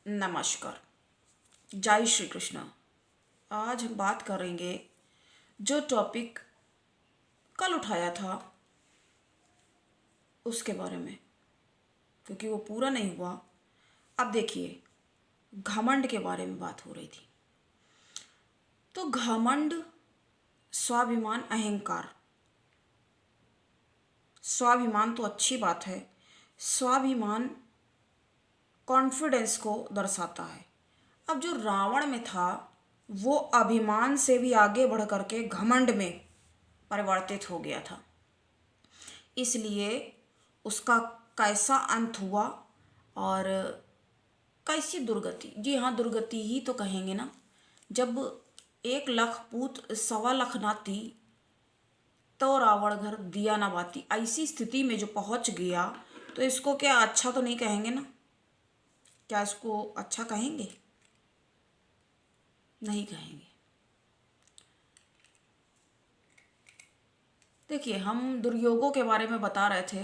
नमस्कार। जय श्री कृष्ण। आज हम बात करेंगे जो टॉपिक कल उठाया था उसके बारे में, क्योंकि वो पूरा नहीं हुआ। अब देखिए, घमंड के बारे में बात हो रही थी। तो घमंड, स्वाभिमान, अहंकार। स्वाभिमान तो अच्छी बात है। स्वाभिमान कॉन्फिडेंस को दर्शाता है। अब जो रावण में था वो अभिमान से भी आगे बढ़ करके घमंड में परिवर्तित हो गया था। इसलिए उसका कैसा अंत हुआ और कैसी दुर्गति, जी हाँ दुर्गति ही तो कहेंगे ना। जब 1 लाख पूत 1.25 लाख नाती तो रावण घर दिया न बाती, ऐसी स्थिति में जो पहुंच गया, तो इसको क्या अच्छा तो नहीं कहेंगे ना। क्या इसको अच्छा कहेंगे? नहीं कहेंगे। देखिए, हम दुर्योगों के बारे में बता रहे थे।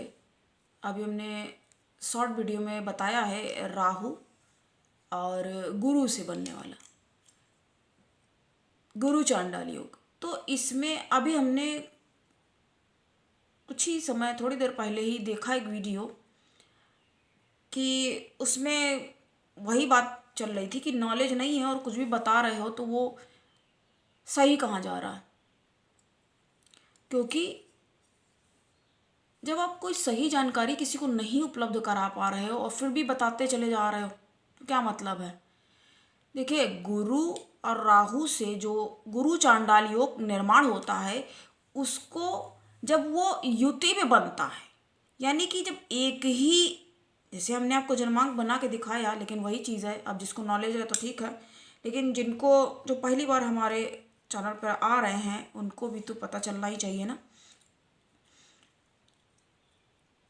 अभी हमने शॉर्ट वीडियो में बताया है राहु और गुरु से बनने वाला गुरु चांडाल योग। तो इसमें अभी हमने कुछ ही समय, थोड़ी देर पहले ही देखा एक वीडियो कि उसमें वही बात चल रही थी कि नॉलेज नहीं है और कुछ भी बता रहे हो तो वो सही कहाँ जा रहा है। क्योंकि जब आप कोई सही जानकारी किसी को नहीं उपलब्ध करा पा रहे हो और फिर भी बताते चले जा रहे हो तो क्या मतलब है? देखिए, गुरु और राहु से जो गुरु चांडाल योग निर्माण होता है, उसको जब वो युति में बनता है, यानी कि जब एक ही, जैसे हमने आपको जन्मांक बना के दिखाया, लेकिन वही चीज़ है। अब जिसको नॉलेज है तो ठीक है, लेकिन जिनको जो पहली बार हमारे चैनल पर आ रहे हैं उनको भी तो पता चलना ही चाहिए ना।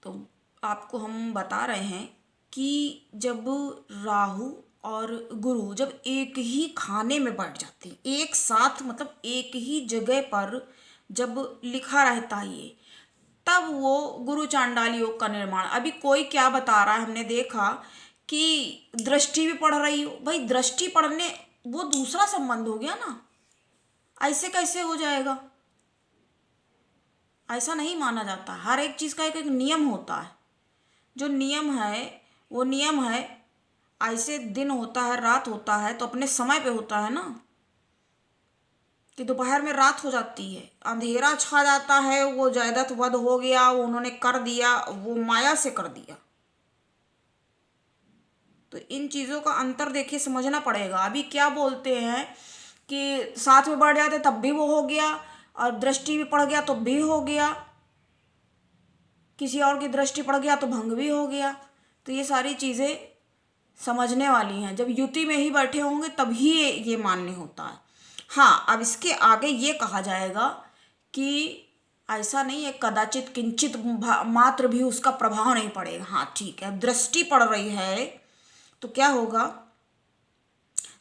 तो आपको हम बता रहे हैं कि जब राहु और गुरु जब एक ही खाने में बैठ जाते हैं, एक साथ, मतलब एक ही जगह पर जब लिखा रहता है ये, तब वो गुरु चांडाल योग का निर्माण। अभी कोई क्या बता रहा है, हमने देखा कि दृष्टि भी पढ़ रही हो। भाई, दृष्टि पढ़ने वो दूसरा संबंध हो गया ना, ऐसे कैसे हो जाएगा? ऐसा नहीं माना जाता। हर एक चीज़ का एक एक नियम होता है। जो नियम है वो नियम है। ऐसे दिन होता है, रात होता है, तो अपने समय पे होता है ना। कि दोपहर में रात हो जाती है, अंधेरा छा जाता है, वो जायदाद वध हो गया, वो उन्होंने कर दिया, वो माया से कर दिया। तो इन चीज़ों का अंतर देखिए, समझना पड़ेगा। अभी क्या बोलते हैं कि साथ में बढ़ जाते तब भी वो हो गया, और दृष्टि भी पड़ गया तो भी हो गया, किसी और की दृष्टि पड़ गया तो भंग भी हो गया। तो ये सारी चीज़ें समझने वाली हैं। जब युति में ही बैठे होंगे तभी ये मान्य होता है। हाँ, अब इसके आगे ये कहा जाएगा कि ऐसा नहीं है, कदाचित किंचित मात्र भी उसका प्रभाव नहीं पड़ेगा। हाँ ठीक है, दृष्टि पड़ रही है तो क्या होगा,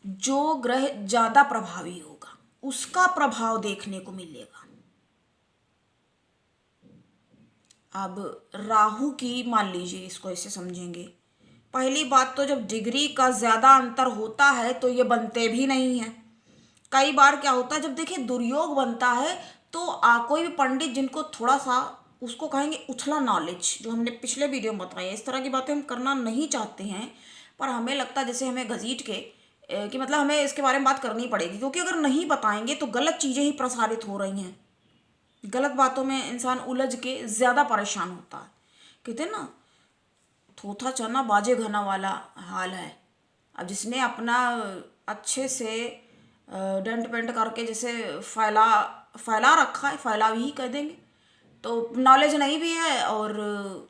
जो ग्रह ज़्यादा प्रभावी होगा उसका प्रभाव देखने को मिलेगा। अब राहु की मान लीजिए, इसको ऐसे समझेंगे। पहली बात तो जब डिग्री का ज़्यादा अंतर होता है तो ये बनते भी नहीं हैं। कई बार क्या होता है, जब देखिए दुर्योग बनता है तो कोई भी पंडित जिनको थोड़ा सा, उसको कहेंगे उछला नॉलेज, जो हमने पिछले वीडियो में बताया, इस तरह की बातें हम करना नहीं चाहते हैं, पर हमें लगता है जैसे हमें घसीट के कि मतलब हमें इसके बारे में बात करनी पड़ेगी, क्योंकि अगर नहीं बताएंगे तो गलत चीज़ें ही प्रसारित हो रही हैं। गलत बातों में इंसान उलझ के ज़्यादा परेशान होता है। कहते हैं ना, थोथा चना बाजे घना वाला हाल है। अब जिसने अपना अच्छे से डंट पेंट करके जैसे फैला फैला रखा है, फैला ही कह देंगे, तो नॉलेज नहीं भी है और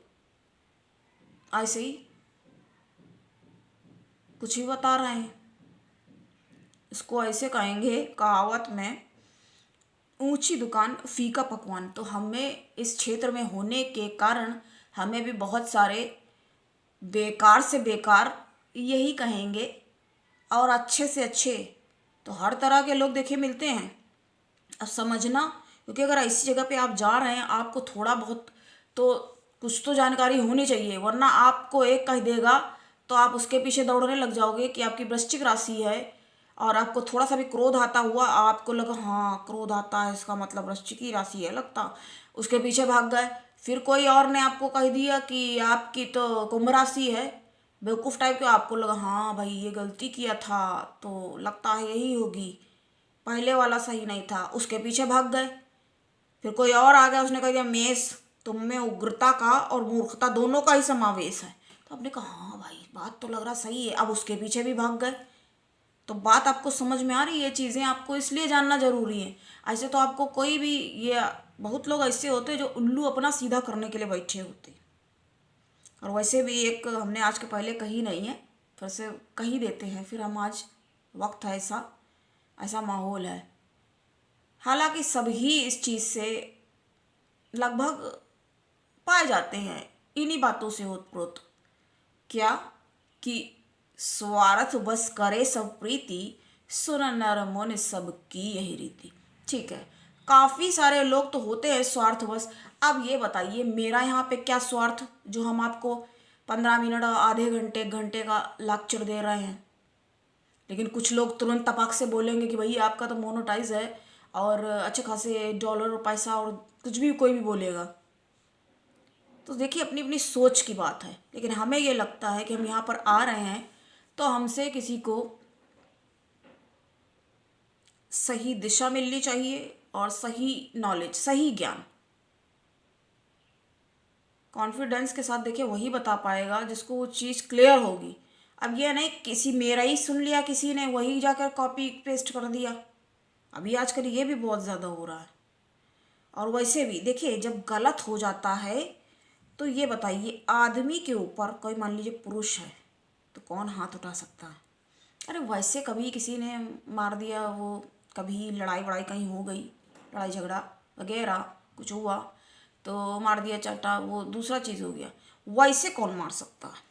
ऐसे ही कुछ भी बता रहे हैं। इसको ऐसे कहेंगे कहावत में, ऊंची दुकान फीका पकवान। तो हमें इस क्षेत्र में होने के कारण हमें भी बहुत सारे बेकार से बेकार यही कहेंगे, और अच्छे से अच्छे तो हर तरह के लोग देखिए मिलते हैं। अब समझना, क्योंकि अगर ऐसी जगह पे आप जा रहे हैं, आपको थोड़ा बहुत तो कुछ तो जानकारी होनी चाहिए, वरना आपको एक कह देगा तो आप उसके पीछे दौड़ने लग जाओगे कि आपकी वृश्चिक राशि है और आपको थोड़ा सा भी क्रोध आता हुआ, आपको लगा हाँ क्रोध आता है इसका मतलब वृश्चिक की राशि है लगता, उसके पीछे भाग गए। फिर कोई और ने आपको कह दिया कि आपकी तो कुंभ राशि है, बेवकूफ़ टाइप के, आपको लगा हाँ भाई ये गलती किया था तो लगता है यही होगी, पहले वाला सही नहीं था, उसके पीछे भाग गए। फिर कोई और आ गया, उसने कह दिया मेष, तुम में उग्रता का और मूर्खता दोनों का ही समावेश है। तो आपने कहा हाँ भाई बात तो लग रहा सही है, अब उसके पीछे भी भाग गए। तो बात आपको समझ में आ रही है, चीज़ें आपको इसलिए जानना जरूरी है। ऐसे तो आपको कोई भी, ये बहुत लोग ऐसे होते हैं जो उल्लू अपना सीधा करने के लिए बैठे होते हैं। और वैसे भी एक हमने आज के पहले कही नहीं है, फिर से कही देते हैं, फिर हम आज वक्त है ऐसा, ऐसा माहौल है। हालांकि सभी इस चीज़ से लगभग पाए जाते हैं, इन्हीं बातों से ओतप्रोत। क्या कि स्वार्थ बस करे सब प्रीति, सुन नर मुनि सबकी यही रीति। ठीक है, काफ़ी सारे लोग तो होते हैं स्वार्थ बस। अब ये बताइए मेरा यहाँ पे क्या स्वार्थ जो हम आपको 15 मिनट, आधे घंटे, घंटे का लेक्चर दे रहे हैं। लेकिन कुछ लोग तुरंत तपाक से बोलेंगे कि भाई आपका तो मोनोटाइज है और अच्छे खासे डॉलर और पैसा और कुछ भी कोई भी बोलेगा। तो देखिए अपनी अपनी सोच की बात है, लेकिन हमें ये लगता है कि हम यहाँ पर आ रहे हैं तो हमसे किसी को सही दिशा मिलनी चाहिए और सही नॉलेज, सही ज्ञान। कॉन्फिडेंस के साथ देखिए वही बता पाएगा जिसको वो चीज़ क्लियर होगी। अब ये नहीं किसी मेरा ही सुन लिया किसी ने, वही जाकर कॉपी पेस्ट कर दिया। अभी आजकल ये भी बहुत ज़्यादा हो रहा है। और वैसे भी देखिए जब गलत हो जाता है तो ये बताइए आदमी के ऊपर, कोई मान लीजिए पुरुष है तो कौन हाथ उठा सकता है? अरे वैसे कभी किसी ने मार दिया, वो कभी लड़ाई वड़ाई कहीं हो गई, लड़ाई झगड़ा वगैरह कुछ हुआ तो मार दिया चाटा, वो दूसरा चीज़ हो गया। वैसे कौन मार सकता है?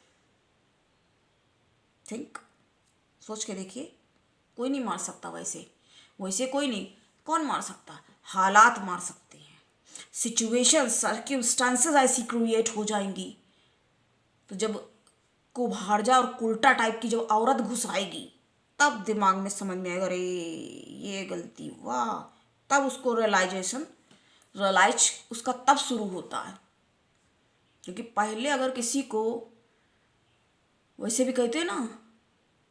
थिंक, सोच के देखिए, कोई नहीं मार सकता वैसे, वैसे कोई नहीं। कौन मार सकता? हालात मार सकते हैं, सिचुएशन, सर्क्यूमस्टांसेस ऐसी क्रिएट हो जाएंगी। तो जब कुभार्जा और उल्टा टाइप की जब औरत घुस आएगी तब दिमाग में समझ में आएगा अरे ये गलती हुआ, तब उसको रियलाइज उसका तब शुरू होता है। क्योंकि पहले अगर किसी को, वैसे भी कहते हैं ना,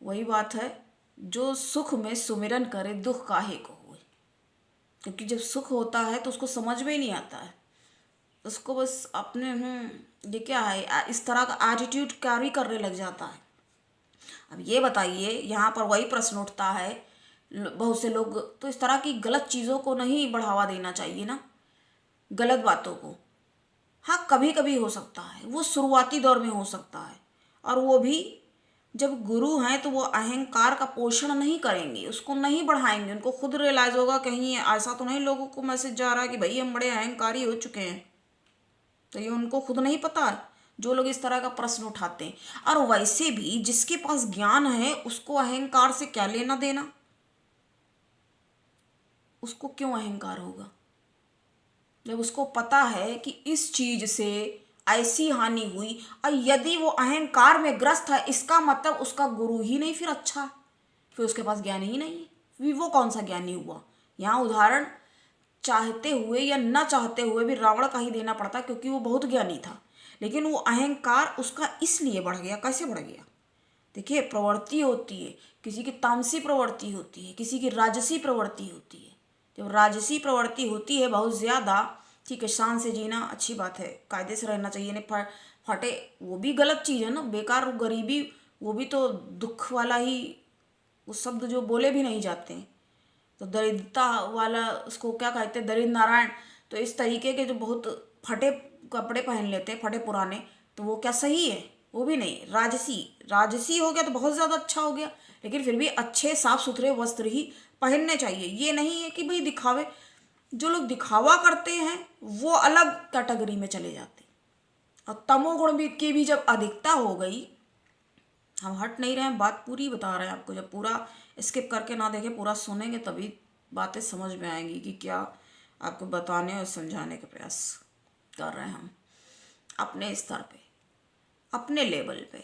वही बात है, जो सुख में सुमिरन करे दुख काहे को होए। क्योंकि जब सुख होता है तो उसको समझ में ही नहीं आता है, उसको बस अपने ये क्या है इस तरह का एटीट्यूड कैरी करने लग जाता है। अब ये बताइए यहाँ पर वही प्रश्न उठता है, बहुत से लोग तो इस तरह की गलत चीज़ों को नहीं बढ़ावा देना चाहिए ना, गलत बातों को। हाँ कभी कभी हो सकता है, वो शुरुआती दौर में हो सकता है, और वो भी जब गुरु हैं तो वो अहंकार का पोषण नहीं करेंगे, उसको नहीं बढ़ाएंगे। उनको खुद रियलाइज़ होगा कहीं ऐसा तो नहीं लोगों को मैसेज जा रहा है कि भाई हम बड़े अहंकारी हो चुके हैं, तो ये उनको खुद नहीं पता है जो लोग इस तरह का प्रश्न उठाते हैं। और वैसे भी जिसके पास ज्ञान है उसको अहंकार से क्या लेना देना, उसको क्यों अहंकार होगा जब उसको पता है कि इस चीज से ऐसी हानि हुई। और यदि वो अहंकार में ग्रस्त है इसका मतलब उसका गुरु ही नहीं फिर अच्छा, फिर उसके पास ज्ञान ही नहीं है, फिर वो कौन सा ज्ञानी हुआ। यहाँ उदाहरण चाहते हुए या न चाहते हुए भी रावण का ही देना पड़ता क्योंकि वो बहुत ज्ञानी था, लेकिन वो अहंकार उसका इसलिए बढ़ गया। कैसे बढ़ गया? देखिए प्रवृत्ति होती है, किसी की तामसी प्रवृत्ति होती है, किसी की राजसी प्रवृत्ति होती है। जब राजसी प्रवृत्ति होती है बहुत ज़्यादा, ठीक है शान से जीना अच्छी बात है, कायदे से रहना चाहिए, नहीं फटे वो भी गलत चीज़ है ना, बेकार गरीबी वो भी तो दुख वाला ही, उस शब्द जो बोले भी नहीं जाते हैं। तो दरिद्रता वाला उसको क्या कहते हैं, दरिद्र नारायण। तो इस तरीके के जो बहुत फटे कपड़े पहन लेते हैं फटे पुराने, तो वो क्या सही है? वो भी नहीं। राजसी, राजसी हो गया तो बहुत ज़्यादा अच्छा हो गया, लेकिन फिर भी अच्छे साफ सुथरे वस्त्र ही पहनने चाहिए। ये नहीं है कि भाई दिखावे, जो लोग दिखावा करते हैं वो अलग कैटेगरी में चले जाते हैं। और तमोगुण भी की भी जब अधिकता हो गई, हम हट नहीं रहे हैं, बात पूरी बता रहे हैं आपको। जब पूरा स्किप करके ना देखें, पूरा सुनेंगे तभी बातें समझ में आएंगी कि क्या आपको बताने और समझाने का प्रयास कर रहे हैं हम अपने स्तर पे, अपने लेवल पे।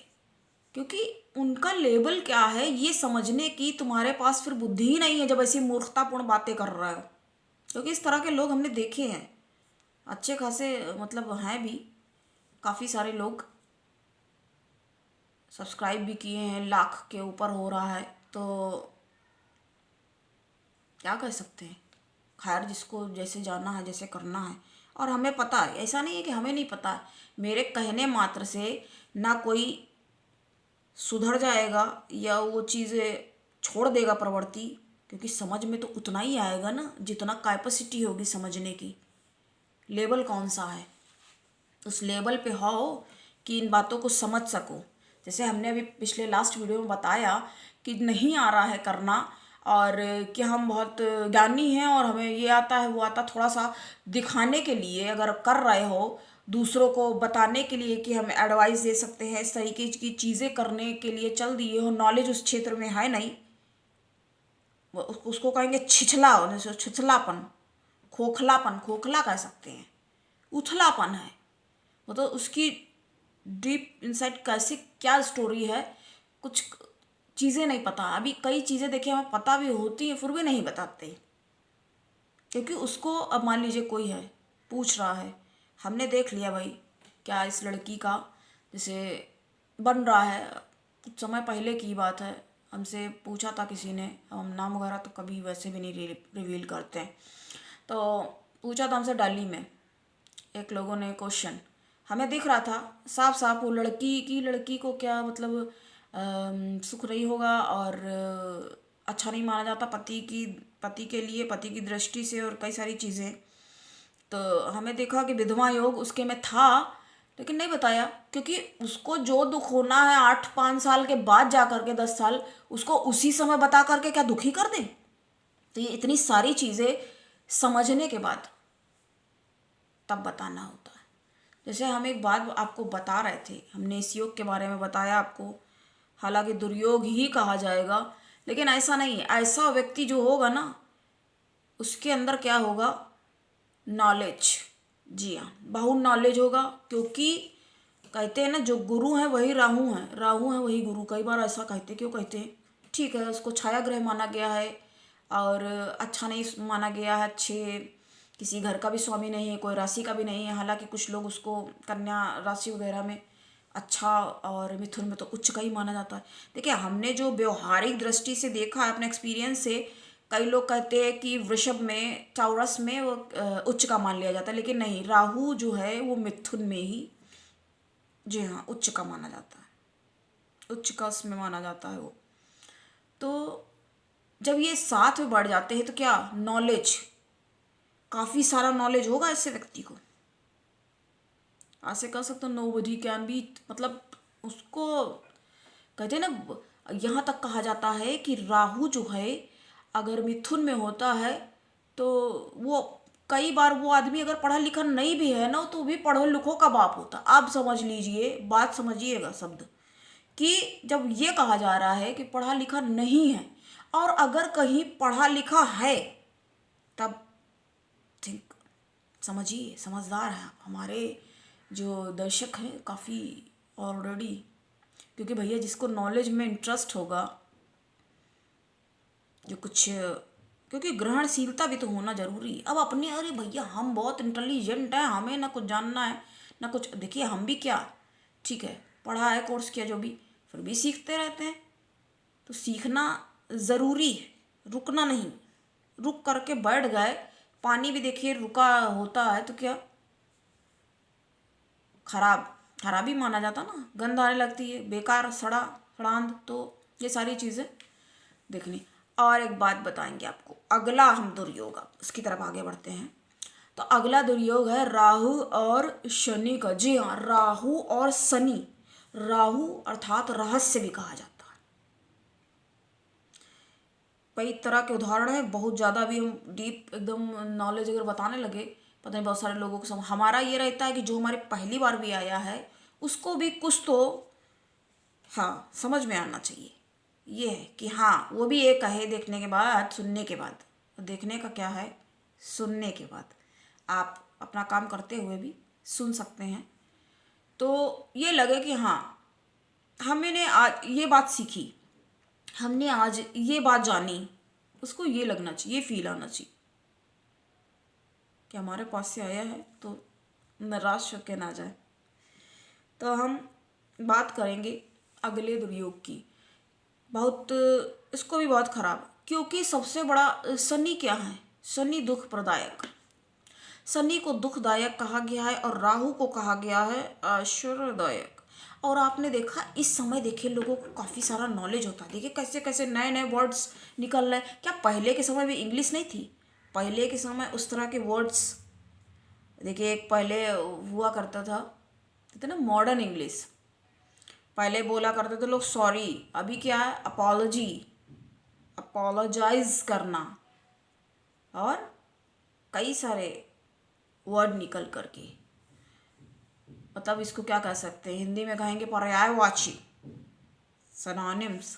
क्योंकि उनका लेबल क्या है ये समझने की तुम्हारे पास फिर बुद्धि ही नहीं है जब ऐसी मूर्खतापूर्ण बातें कर रहे हो। क्योंकि इस तरह के लोग हमने देखे हैं, अच्छे खासे मतलब हैं भी, काफ़ी सारे लोग सब्सक्राइब भी किए हैं, लाख के ऊपर हो रहा है। तो क्या कह सकते हैं, खैर जिसको जैसे जाना है जैसे करना है। और हमें पता है, ऐसा नहीं है कि हमें नहीं पता है, मेरे कहने मात्र से ना कोई सुधर जाएगा या वो चीज़ें छोड़ देगा प्रवृत्ति, क्योंकि समझ में तो उतना ही आएगा ना जितना कैपेसिटी होगी समझने की। लेवल कौन सा है, उस लेवल पे हो कि इन बातों को समझ सको। जैसे हमने अभी पिछले लास्ट वीडियो में बताया कि नहीं आ रहा है करना, और कि हम बहुत ज्ञानी हैं और हमें ये आता है वो आता, थोड़ा सा दिखाने के लिए अगर कर रहे हो, दूसरों को बताने के लिए कि हम एडवाइस दे सकते हैं, इस तरीके की चीज़ें करने के लिए चल दिए हो, नॉलेज उस क्षेत्र में है नहीं, उसको कहेंगे छिछला, छिछलापन, खोखलापन, खोखला कह सकते हैं, उथलापन है। मतलब उसकी डीप इनसाइट कैसे क्या स्टोरी है, कुछ चीज़ें नहीं पता। अभी कई चीज़ें देखिए हमें पता भी होती हैं फिर भी नहीं बताते, क्योंकि उसको अब मान लीजिए कोई है पूछ रहा है, हमने देख लिया भाई क्या इस लड़की का जैसे बन रहा है, कुछ समय पहले की बात है, हमसे पूछा था किसी ने, हम नाम वगैरह तो कभी वैसे भी नहीं रिवील करते हैं, तो पूछा था हमसे दिल्ली में एक लोगों ने क्वेश्चन, हमें दिख रहा था साफ साफ वो लड़की को क्या मतलब सुख नहीं होगा और अच्छा नहीं माना जाता पति के लिए, पति की दृष्टि से और कई सारी चीज़ें। तो हमें देखा कि विधवा योग उसके में था, लेकिन नहीं बताया, क्योंकि उसको जो दुख होना है 8-5 साल के बाद जा करके 10 साल, उसको उसी समय बता करके क्या दुखी कर दें। तो ये इतनी सारी चीज़ें समझने के बाद तब बताना होता है। जैसे हम एक बात आपको बता रहे थे, हमने इस योग के बारे में बताया आपको, हालांकि दुर्योग ही कहा जाएगा, लेकिन ऐसा नहीं है। ऐसा व्यक्ति जो होगा ना उसके अंदर क्या होगा, नॉलेज, जी हाँ बहुत नॉलेज होगा, क्योंकि कहते हैं ना जो गुरु है वही राहु है, राहु है वही गुरु। कई बार ऐसा कहते, क्यों कहते हैं, ठीक है उसको छाया ग्रह माना गया है और अच्छा नहीं माना गया है, अच्छे किसी घर का भी स्वामी नहीं है, कोई राशि का भी नहीं है। हालांकि कुछ लोग उसको कन्या राशि वगैरह में अच्छा और मिथुन में तो उच्च का ही माना जाता है। देखिए हमने जो व्यवहारिक दृष्टि से देखा है अपने एक्सपीरियंस से, कई लोग कहते हैं कि वृषभ में टॉरस में वो उच्च का मान लिया जाता है, लेकिन नहीं, राहु जो है वो मिथुन में ही, जी हाँ, उच्च का माना जाता है, उच्च का उसमें माना जाता है वो। तो जब ये साथ में बढ़ जाते हैं तो क्या नॉलेज, काफ़ी सारा नॉलेज होगा ऐसे व्यक्ति को, ऐसे कह सकते हो नोबडी कैन बी, मतलब उसको कहते हैं ना, यहाँ तक कहा जाता है कि राहु जो है अगर मिथुन में होता है तो वो कई बार वो आदमी अगर पढ़ा लिखा नहीं भी है ना तो भी पढ़ो लिखो का बाप होता। आप समझ लीजिए, बात समझिएगा शब्द, कि जब ये कहा जा रहा है कि पढ़ा लिखा नहीं है और अगर कहीं पढ़ा लिखा है, तब थिंक, समझिए, समझदार हैं आप। हमारे जो दर्शक हैं काफ़ी ऑलरेडी, क्योंकि भैया जिसको नॉलेज में इंटरेस्ट होगा, जो कुछ, क्योंकि ग्रहणशीलता भी तो होना जरूरी है। अब अपने अरे भैया हम बहुत इंटेलिजेंट हैं, हमें ना कुछ जानना है ना कुछ, देखिए हम भी क्या, ठीक है पढ़ा है कोर्स किया जो भी, फिर भी सीखते रहते हैं। तो सीखना ज़रूरी है, रुकना नहीं। रुक करके बैठ गए, पानी भी देखिए रुका होता है तो क्या खराब, खराबी माना जाता ना, गंध आने लगती है, बेकार, सड़ा सड़ांध। तो ये सारी चीज़ें देखनी। और एक बात बताएंगे आपको, अगला हम दुर्योग, अब उसकी तरफ आगे बढ़ते हैं। तो अगला दुर्योग है राहु और शनि का। जी हाँ, राहु और शनि, राहु अर्थात रहस्य भी कहा जाता है। कई तरह के उदाहरण हैं, बहुत ज़्यादा भी हम डीप एकदम नॉलेज अगर बताने लगे, पता नहीं बहुत सारे लोगों को हमारा ये रहता है कि जो हमारे पहली बार भी आया है उसको भी कुछ तो हाँ समझ में आना चाहिए। ये है कि हाँ वो भी एक कहे देखने के बाद, सुनने के बाद, देखने का क्या है, सुनने के बाद आप अपना काम करते हुए भी सुन सकते हैं, तो ये लगे कि हाँ हमने आज ये बात सीखी, हमने आज ये बात जानी, उसको ये लगना चाहिए, ये फील आना चाहिए कि हमारे पास से आया है तो निराश होकर ना जाए। तो हम बात करेंगे अगले दुर्योग की। बहुत, इसको भी बहुत खराब, क्योंकि सबसे बड़ा शनि क्या है? शनि दुख प्रदायक। शनि को दुखदायक कहा गया है और राहु को कहा गया है ऐश्वर्यदायक। और आपने देखा इस समय, देखिए लोगों को काफ़ी सारा नॉलेज होता है, देखिए कैसे कैसे नए नए वर्ड्स निकल रहे हैं। क्या पहले के समय में इंग्लिश नहीं थी? पहले के समय उस तरह के वर्ड्स, देखिए एक पहले हुआ करता था, कहते ना मॉडर्न इंग्लिश, पहले बोला करते थे लोग सॉरी, अभी क्या है अपॉलोजी, अपोलोजाइज करना, और कई सारे वर्ड निकल करके, मतलब इसको क्या कह सकते हैं, हिंदी में कहेंगे पर्यायवाची, सिनोनिम्स,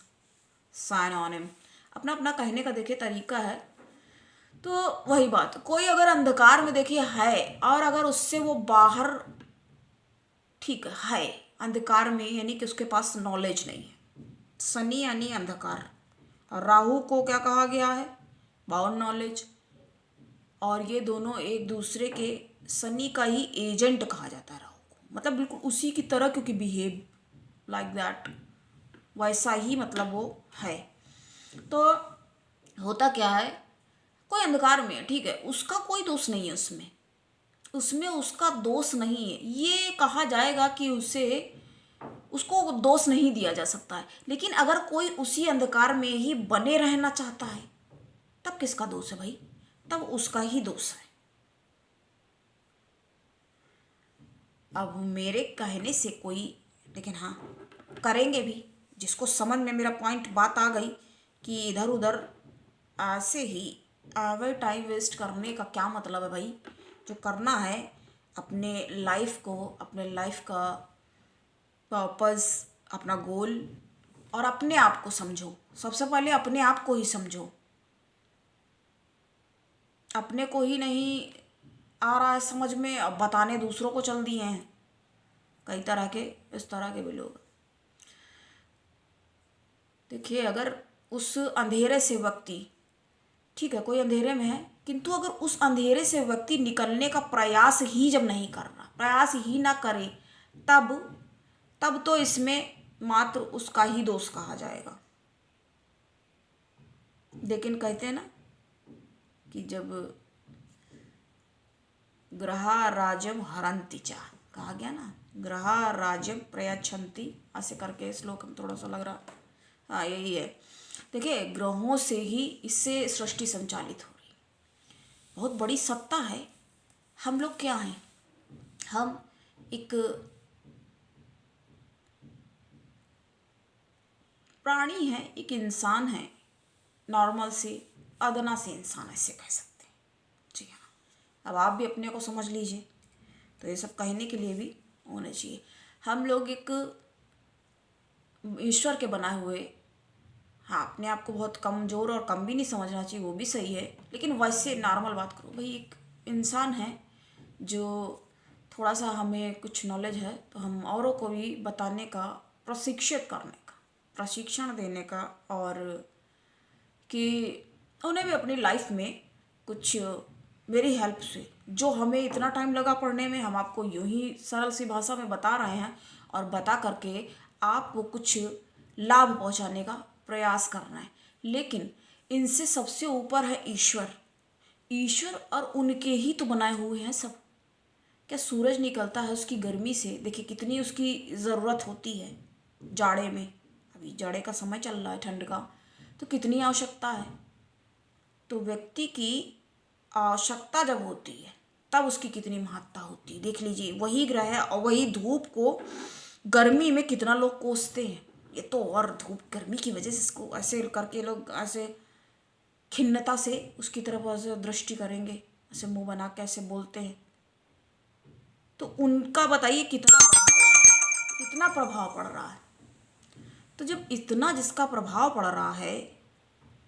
साइनोनिम, अपना अपना कहने का देखिए तरीका है। तो वही बात, कोई अगर अंधकार में देखिए है और अगर उससे वो बाहर, ठीक है अंधकार में, यानी कि उसके पास नॉलेज नहीं है, शनि यानी अंधकार, और राहु को क्या कहा गया है? Bound knowledge. और ये दोनों एक दूसरे के, शनि का ही एजेंट कहा जाता है राहु को, मतलब बिल्कुल उसी की तरह, क्योंकि बिहेव लाइक दैट, वैसा ही मतलब वो है। तो होता क्या है, कोई अंधकार में है, ठीक है, उसका कोई दोष नहीं है उसमें, उसमें उसका दोष नहीं है, ये कहा जाएगा कि उसको दोष नहीं दिया जा सकता है। लेकिन अगर कोई उसी अंधकार में ही बने रहना चाहता है, तब किसका दोष है भाई? तब उसका ही दोष है। अब मेरे कहने से कोई, लेकिन हाँ करेंगे भी, जिसको समझ में मेरा पॉइंट बात आ गई कि इधर उधर ऐसे ही आवर टाइम वेस्ट करने का क्या मतलब है भाई? जो करना है अपने लाइफ को, अपने लाइफ का पर्पस, अपना गोल, और अपने आप को समझो। सबसे पहले अपने आप को ही समझो, अपने को ही नहीं आ रहा है समझ में, अब बताने दूसरों को चल दिए हैं कई तरह के, इस तरह के भी लोग। देखिए अगर उस अंधेरे से व्यक्ति, ठीक है कोई अंधेरे में है, किंतु अगर उस अंधेरे से व्यक्ति निकलने का प्रयास ही जब नहीं कर रहा, प्रयास ही ना करे, तब तब तो इसमें मात्र उसका ही दोष कहा जाएगा। लेकिन कहते हैं ना कि जब ग्रहा राजम हरंती चा, कहा गया ना, ग्रहा राजम प्रयच्छन्ति, ऐसे करके श्लोक में थोड़ा सा लग रहा, हाँ यही है। देखिए ग्रहों से ही इससे सृष्टि संचालित हो रही, बहुत बड़ी सत्ता है। हम लोग क्या हैं? हम एक प्राणी हैं, एक इंसान है, नॉर्मल से अदना से इंसान, ऐसे कह सकते हैं। जी हाँ, अब आप भी अपने को समझ लीजिए। तो ये सब कहने के लिए भी होना चाहिए। हम लोग एक ईश्वर के बनाए हुए, हाँ अपने आप को बहुत कमज़ोर और कम भी नहीं समझना चाहिए, वो भी सही है, लेकिन वैसे नॉर्मल बात करो भाई, एक इंसान है जो थोड़ा सा हमें कुछ नॉलेज है, तो हम औरों को भी बताने का, प्रशिक्षित करने का, प्रशिक्षण देने का, और कि उन्हें भी अपनी लाइफ में कुछ, मेरी हेल्प से, जो हमें इतना टाइम लगा पढ़ने में, हम आपको यूं ही सरल सी भाषा में बता रहे हैं, और बता करके आपको कुछ लाभ पहुंचाने का प्रयास करना है। लेकिन इनसे सबसे ऊपर है ईश्वर। ईश्वर और उनके ही तो बनाए हुए हैं सब। क्या सूरज निकलता है उसकी गर्मी से, देखिए कितनी उसकी ज़रूरत होती है जाड़े में, अभी जाड़े का समय चल रहा है, ठंड का, तो कितनी आवश्यकता है। तो व्यक्ति की आवश्यकता जब होती है तब उसकी कितनी महत्ता होती है। देख लीजिए वही ग्रह है और वही धूप को गर्मी में कितना लोग कोसते हैं। ये तो, और धूप गर्मी की वजह से इसको ऐसे करके लोग ऐसे खिन्नता से उसकी तरफ ऐसे दृष्टि करेंगे, ऐसे मुंह बना के ऐसे बोलते हैं, तो उनका बताइए कितना प्रभाव पड़ रहा है। तो जब इतना जिसका प्रभाव पड़ रहा है,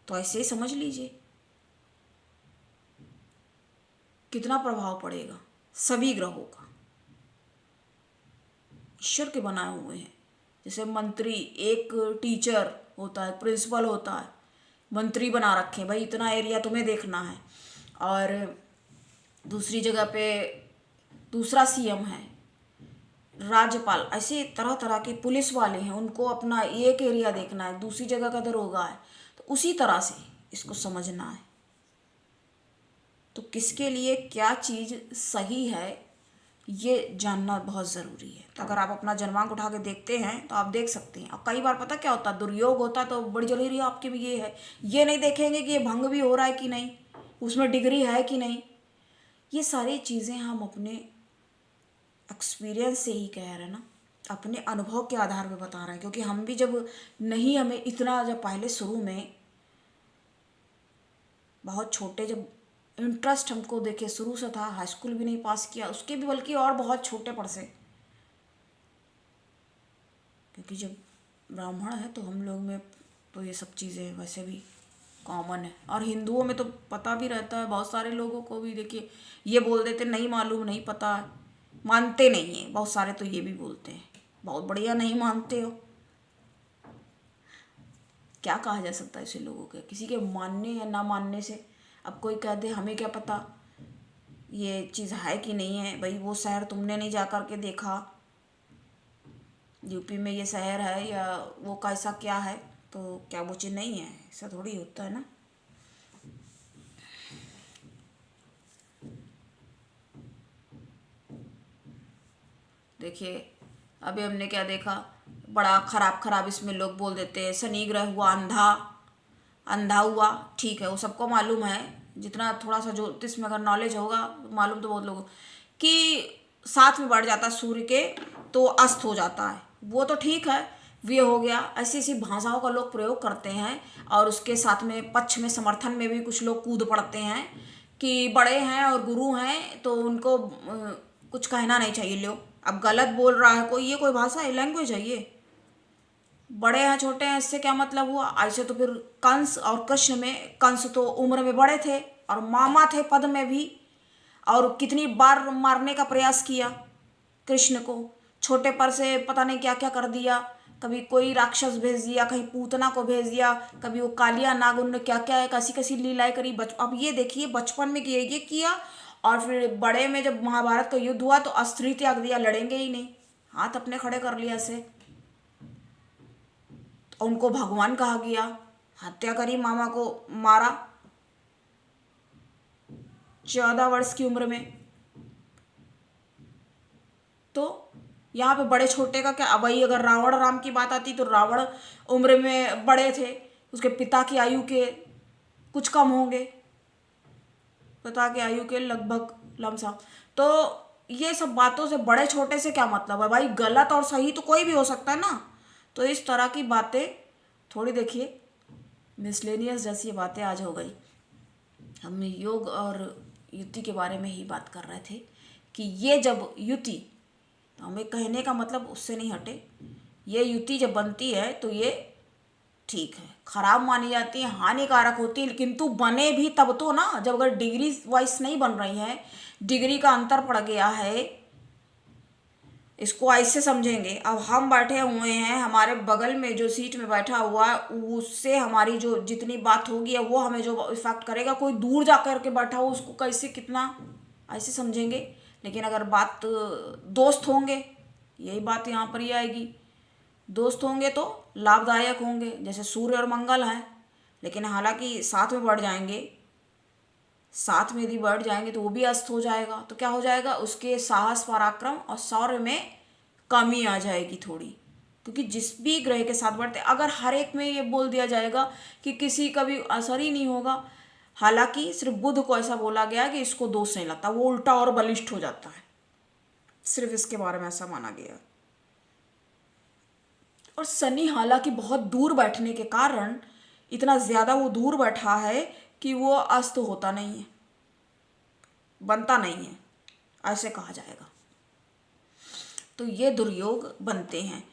तो ऐसे ही समझ लीजिए कितना प्रभाव पड़ेगा सभी ग्रहों का, ईश्वर के बनाए हुए हैं। जैसे मंत्री, एक टीचर होता है, प्रिंसिपल होता है, मंत्री बना रखे हैं, भाई इतना एरिया तुम्हें देखना है। और दूसरी जगह पे दूसरा सीएम है, राज्यपाल, ऐसे तरह तरह के पुलिस वाले हैं, उनको अपना एक एरिया देखना है, दूसरी जगह का दरोगा है। तो उसी तरह से इसको समझना है। तो किसके लिए क्या चीज़ सही है ये जानना बहुत ज़रूरी है। तो अगर आप अपना जन्मांक उठा के देखते हैं तो आप देख सकते हैं। और कई बार पता क्या होता है, दुर्योग होता है तो बड़ी जरूरी आपके में ये है, ये नहीं देखेंगे कि ये भंग भी हो रहा है कि नहीं, उसमें डिग्री है कि नहीं। ये सारी चीज़ें हम अपने एक्सपीरियंस से ही कह रहे हैं ना, अपने अनुभव के आधार पे बता रहे हैं। क्योंकि हम भी जब नहीं, हमें इतना जब पहले शुरू में बहुत छोटे, जब इंटरेस्ट हमको देखे शुरू से था, हाई स्कूल भी नहीं पास किया, उसके भी बल्कि और बहुत छोटे पर से, क्योंकि जब ब्राह्मण है तो हम लोग में तो ये सब चीज़ें वैसे भी कॉमन है। और हिंदुओं में तो पता भी रहता है, बहुत सारे लोगों को भी देखिए ये बोल देते नहीं मालूम, नहीं पता, मानते नहीं हैं। बहुत सारे तो ये भी बोलते हैं, बहुत बढ़िया, नहीं मानते हो, क्या कहा जा सकता है ऐसे लोगों के, किसी के मानने या ना मानने से। अब कोई कह दे हमें क्या पता ये चीज़ है कि नहीं है, भाई वो शहर तुमने नहीं जा कर के देखा, यूपी में ये शहर है या वो कैसा क्या है, तो क्या वो चीज़ नहीं है, ऐसा थोड़ी होता है ना। देखिए अभी हमने क्या देखा, बड़ा खराब खराब इसमें लोग बोल देते हैं, शनि ग्रह हुआ अंधा, अंधा हुआ, ठीक है वो सबको मालूम है, जितना थोड़ा सा ज्योतिष में अगर नॉलेज होगा मालूम तो बहुत लोगों कि साथ में बढ़ जाता है सूर्य के तो अस्त हो जाता है, वो तो ठीक है, ये हो गया। ऐसी ऐसी भाषाओं का लोग प्रयोग करते हैं और उसके साथ में पक्ष में समर्थन में भी कुछ लोग कूद पड़ते हैं कि बड़े हैं और गुरु हैं तो उनको कुछ कहना नहीं चाहिए। लो अब गलत बोल रहा है कोई, ये कोई भाषा है, लैंग्वेज है ये? बड़े हैं छोटे हैं इससे क्या मतलब हुआ? ऐसे तो फिर कंस और कृष्ण में, कंस तो उम्र में बड़े थे और मामा थे पद में भी, और कितनी बार मारने का प्रयास किया कृष्ण को, छोटे पर से पता नहीं क्या क्या कर दिया, कभी कोई राक्षस भेज दिया, कहीं पूतना को भेज दिया, कभी वो कालिया नाग, उन्होंने क्या क्या है, कैसी कैसी लीलाएं करी। अब ये देखिए बचपन में ये किया और फिर बड़े में जब महाभारत का युद्ध हुआ तो अस्त्री त्याग दिया, लड़ेंगे ही नहीं, हाथ अपने खड़े कर लिया से। उनको भगवान कहा गया, हत्या करी, मामा को मारा 14 वर्ष की उम्र में। तो यहाँ पे बड़े छोटे का क्या, वही अगर रावण राम की बात आती तो रावण उम्र में बड़े थे, उसके पिता की आयु के कुछ कम होंगे, पिता की आयु के लगभग लमसम। तो ये सब बातों से बड़े छोटे से क्या मतलब है भाई, गलत और सही तो कोई भी हो सकता है ना। तो इस तरह की बातें थोड़ी देखिए मिसलेनियस जैसी बातें आज हो गई। हम योग और युति के बारे में ही बात कर रहे थे कि ये जब युति, तो हमें कहने का मतलब उससे नहीं हटे, ये युति जब बनती है तो ये ठीक है, खराब मानी जाती है, हानिकारक होती है, किंतु बने भी तब तो ना, जब अगर डिग्री वाइज नहीं बन रही है, डिग्री का अंतर पड़ गया है, इसको ऐसे समझेंगे। अब हम बैठे हुए हैं, हमारे बगल में जो सीट में बैठा हुआ है उससे हमारी जो जितनी बात होगी वो हमें जो इफेक्ट करेगा, कोई दूर जा कर के बैठा हो उसको कैसे कितना ऐसे समझेंगे। लेकिन अगर बात दोस्त होंगे, यही बात यहाँ पर ही आएगी, दोस्त होंगे तो लाभदायक होंगे, जैसे सूर्य और मंगल हैं। लेकिन हालांकि साथ में बढ़ जाएंगे, साथ में यदि बढ़ जाएंगे तो वो भी अस्त हो जाएगा, तो क्या हो जाएगा, उसके साहस पराक्रम और शौर्य में कमी आ जाएगी थोड़ी। क्योंकि जिस भी ग्रह के साथ बढ़ते, अगर हर एक में ये बोल दिया जाएगा कि किसी का भी असर ही नहीं होगा, हालांकि सिर्फ बुध को ऐसा बोला गया कि इसको दोष नहीं लगता, वो उल्टा और बलिष्ठ हो जाता है, सिर्फ इसके बारे में ऐसा माना गया। और शनि हालांकि बहुत दूर बैठने के कारण इतना ज़्यादा वो दूर बैठा है कि वो अस्त होता नहीं है, बनता नहीं है, ऐसे कहा जाएगा। तो ये दुर्योग बनते हैं।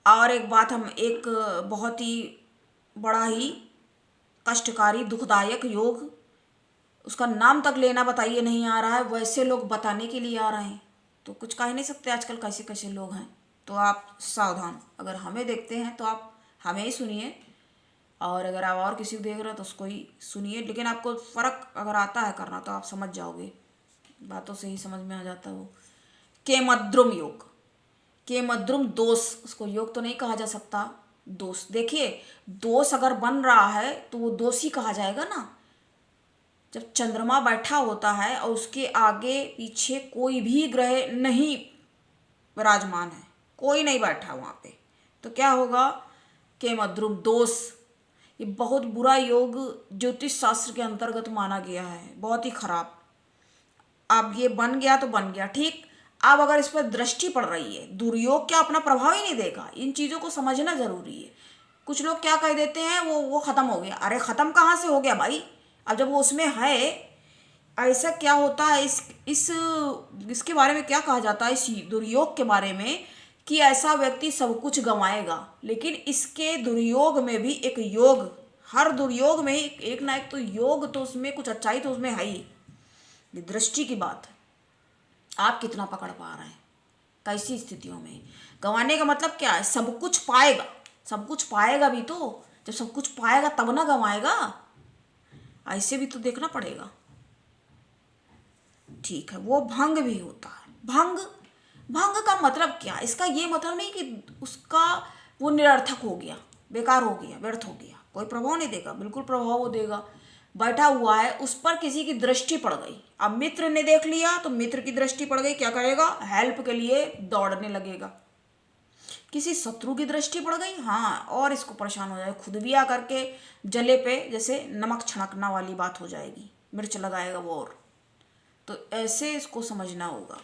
और एक बात, हम एक बहुत ही बड़ा ही कष्टकारी दुखदायक योग, उसका नाम तक लेना बताइए नहीं आ रहा है, वैसे लोग बताने के लिए आ रहे हैं। तो कुछ कह नहीं सकते आजकल कैसे कैसे लोग हैं। तो आप सावधान। अगर हमें देखते हैं तो आप हमें ही सुनिए, और अगर आप और किसी को देख रहे हो तो उसको ही सुनिए। लेकिन आपको फ़र्क अगर आता है करना तो आप समझ जाओगे, बातों से ही समझ में आ जाता है वो। केमद्रुम योग, केमद्रुम दोष, उसको योग तो नहीं कहा जा सकता, दोष। देखिए दोष अगर बन रहा है तो वो दोष ही कहा जाएगा ना। जब चंद्रमा बैठा होता है और उसके आगे पीछे कोई भी ग्रह नहीं विराजमान है, कोई नहीं बैठा वहाँ पे, तो क्या होगा? केमद्रुम दोष। ये बहुत बुरा योग ज्योतिष शास्त्र के अंतर्गत माना गया है, बहुत ही खराब। अब ये बन गया तो बन गया, ठीक। अब अगर इस पर दृष्टि पड़ रही है, दुर्योग क्या अपना प्रभाव ही नहीं देगा? इन चीज़ों को समझना जरूरी है। कुछ लोग क्या कह देते हैं, वो ख़त्म हो गया। अरे ख़त्म कहाँ से हो गया भाई? अब जब वो उसमें है, ऐसा क्या होता है इस इसके बारे में क्या कहा जाता है, इस दुर्योग के बारे में, कि ऐसा व्यक्ति सब कुछ गंवाएगा। लेकिन इसके दुर्योग में भी एक योग, हर दुर्योग में एक ना एक तो योग, तो उसमें कुछ अच्छाई तो उसमें है ही। ये दृष्टि की बात है, आप कितना पकड़ पा रहे हैं, कैसी स्थितियों में। गंवाने का मतलब क्या है? सब कुछ पाएगा, सब कुछ पाएगा भी तो। जब सब कुछ पाएगा तब ना गंवाएगा, ऐसे भी तो देखना पड़ेगा। ठीक है, वो भंग भी होता है। भंग, भंग का मतलब क्या? इसका ये मतलब नहीं कि उसका वो निरर्थक हो गया, बेकार हो गया, व्यर्थ हो गया, कोई प्रभाव नहीं देगा। बिल्कुल प्रभाव वो देगा। बैठा हुआ है, उस पर किसी की दृष्टि पड़ गई। अब मित्र ने देख लिया तो मित्र की दृष्टि पड़ गई, क्या करेगा? हेल्प के लिए दौड़ने लगेगा। किसी शत्रु की दृष्टि पड़ गई, हाँ, और इसको परेशान हो जाए, खुद भी आकर के जले पे जैसे नमक छिड़कना वाली बात हो जाएगी, मिर्च लगाएगा वो। और तो ऐसे इसको समझना होगा।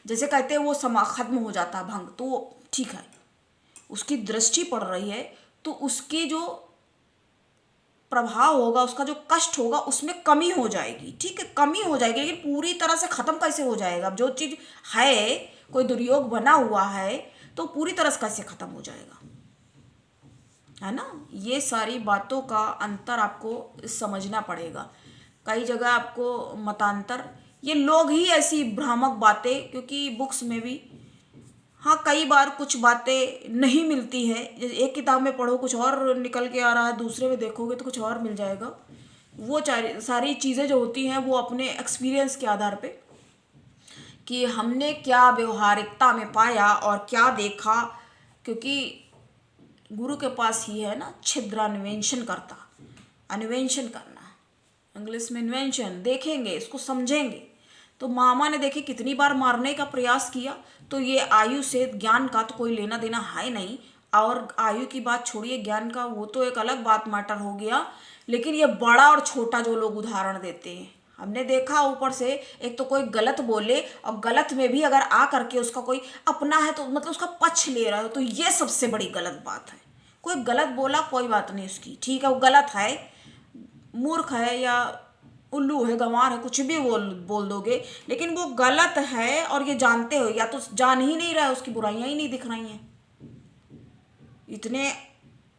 जैसे कहते हैं वो समा खत्म हो जाता है भंग, तो ठीक है, उसकी दृष्टि पड़ रही है तो उसकी जो प्रभाव होगा, उसका जो कष्ट होगा, उसमें कमी हो जाएगी। ठीक है, कमी हो जाएगी, लेकिन पूरी तरह से खत्म कैसे हो जाएगा? अब जो चीज़ है, कोई दुर्योग बना हुआ है, तो पूरी तरह से कैसे खत्म हो जाएगा, है ना? ये सारी बातों का अंतर आपको समझना पड़ेगा। कई जगह आपको मतांतर, ये लोग ही ऐसी भ्रामक बातें, क्योंकि बुक्स में भी, हाँ, कई बार कुछ बातें नहीं मिलती है। जैसे एक किताब में पढ़ो कुछ और निकल के आ रहा है, दूसरे में देखोगे तो कुछ और मिल जाएगा। वो सारी चीज़ें जो होती हैं वो अपने एक्सपीरियंस के आधार पे, कि हमने क्या व्यवहारिकता में पाया और क्या देखा, क्योंकि गुरु के पास ही है ना छिद्रान्वेषण करता, अन्वेषण करना, इंग्लिश में इन्वेंशन। देखेंगे, इसको समझेंगे। तो मामा ने देखिए कितनी बार मारने का प्रयास किया, तो ये आयु से ज्ञान का तो कोई लेना देना है नहीं। और आयु की बात छोड़िए, ज्ञान का वो तो एक अलग बात मैटर हो गया। लेकिन ये बड़ा और छोटा जो लोग उदाहरण देते हैं, हमने देखा ऊपर से एक तो कोई गलत बोले, और गलत में भी अगर आ करके उसका कोई अपना है तो मतलब उसका पक्ष ले रहा हो, तो ये सबसे बड़ी गलत बात है। कोई गलत बोला, कोई बात नहीं उसकी, ठीक है, वो गलत है, मूर्ख है या उल्लू है, गंवार है, कुछ भी बोल दोगे, लेकिन वो गलत है और ये जानते हो, या तो जान ही नहीं रहा है, उसकी बुराइयां ही नहीं दिख रही हैं, इतने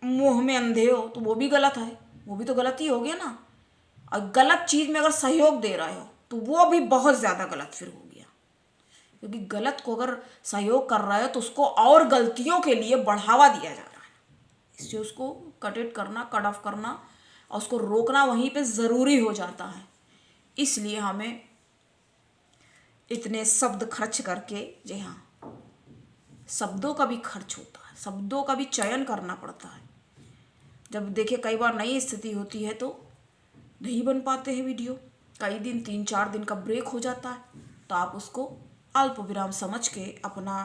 मुंह में अंधे हो, तो वो भी गलत है, वो भी तो गलत ही हो गया ना। और गलत चीज़ में अगर सहयोग दे रहे हो तो वो भी बहुत ज़्यादा गलत फिर हो गया, क्योंकि गलत को अगर सहयोग कर रहे हो तो उसको और गलतियों के लिए बढ़ावा दिया जा रहा है। इसलिए उसको कट इट करना, कट ऑफ करना और उसको रोकना वहीं पे ज़रूरी हो जाता है। इसलिए हमें इतने शब्द खर्च करके, जी हाँ, शब्दों का भी खर्च होता है, शब्दों का भी चयन करना पड़ता है। जब देखिए कई बार नई स्थिति होती है तो नहीं बन पाते हैं वीडियो, कई दिन 3-4 दिन का ब्रेक हो जाता है, तो आप उसको अल्प विराम समझ के अपना